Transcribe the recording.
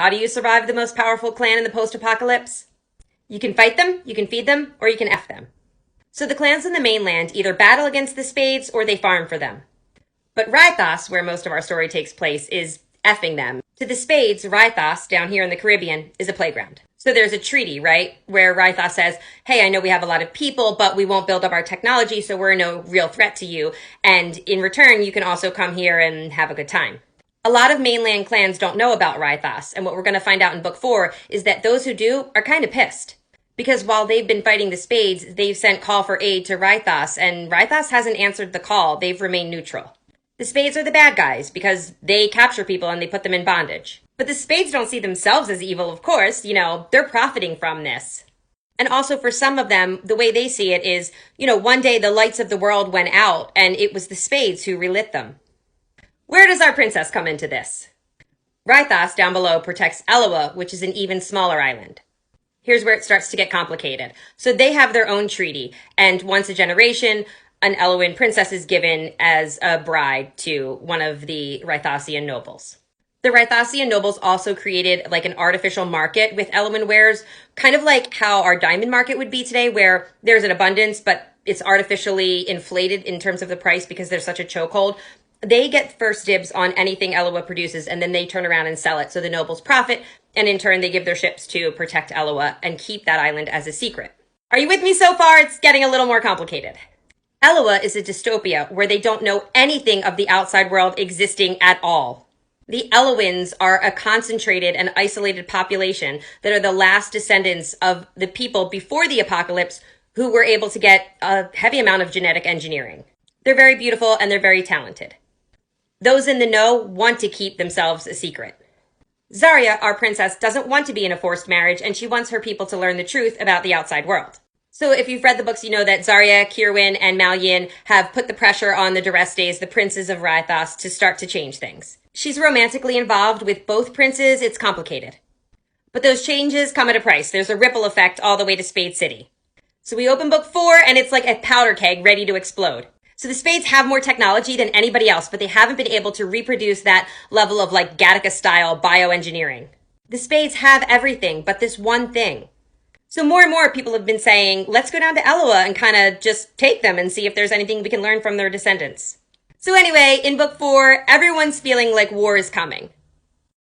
How do you survive the most powerful clan in the post-apocalypse? You can fight them, you can feed them, or you can F them. So the clans in the mainland either battle against the Spades or they farm for them. But Rythos, where most of our story takes place, is effing them. To the Spades, Rythos, down here in the Caribbean, is a playground. So there's a treaty, right, where Rythos says, hey, I know we have a lot of people, but we won't build up our technology, so we're no real threat to you. And in return, you can also come here and have a good time. A lot of mainland clans don't know about Rythos, and what we're going to find out in Book 4 is that those who do are kind of pissed. Because while they've been fighting the Spades, they've sent call for aid to Rythos, and Rythos hasn't answered the call. They've remained neutral. The Spades are the bad guys because they capture people and they put them in bondage. But the Spades don't see themselves as evil, of course. They're profiting from this. And also for some of them, the way they see it is, one day the lights of the world went out and it was the Spades who relit them. Where does our princess come into this? Rythos down below protects Eloa, which is an even smaller island. Here's where it starts to get complicated. So they have their own treaty, and once a generation, an Eloan princess is given as a bride to one of the Rythosian nobles. The Rythosian nobles also created an artificial market with Eloan wares, kind of like how our diamond market would be today, where there's an abundance, but it's artificially inflated in terms of the price because there's such a chokehold. They get first dibs on anything Eloa produces, and then they turn around and sell it. So the nobles profit, and in turn, they give their ships to protect Eloa and keep that island as a secret. Are you with me so far? It's getting a little more complicated. Eloa is a dystopia where they don't know anything of the outside world existing at all. The Eloans are a concentrated and isolated population that are the last descendants of the people before the apocalypse who were able to get a heavy amount of genetic engineering. They're very beautiful and they're very talented. Those in the know want to keep themselves a secret. Zarya, our princess, doesn't want to be in a forced marriage, and she wants her people to learn the truth about the outside world. So if you've read the books, you know that Zarya, Kirwin, and Malyin have put the pressure on the Durestes, the princes of Rythos, to start to change things. She's romantically involved with both princes. It's complicated. But those changes come at a price. There's a ripple effect all the way to Spade City. So we open book 4, and it's like a powder keg ready to explode. So the Spades have more technology than anybody else, but they haven't been able to reproduce that level of Gattaca-style bioengineering. The Spades have everything, but this one thing. So more and more people have been saying, let's go down to Eloa and kind of just take them and see if there's anything we can learn from their descendants. So anyway, in book 4, everyone's feeling like war is coming.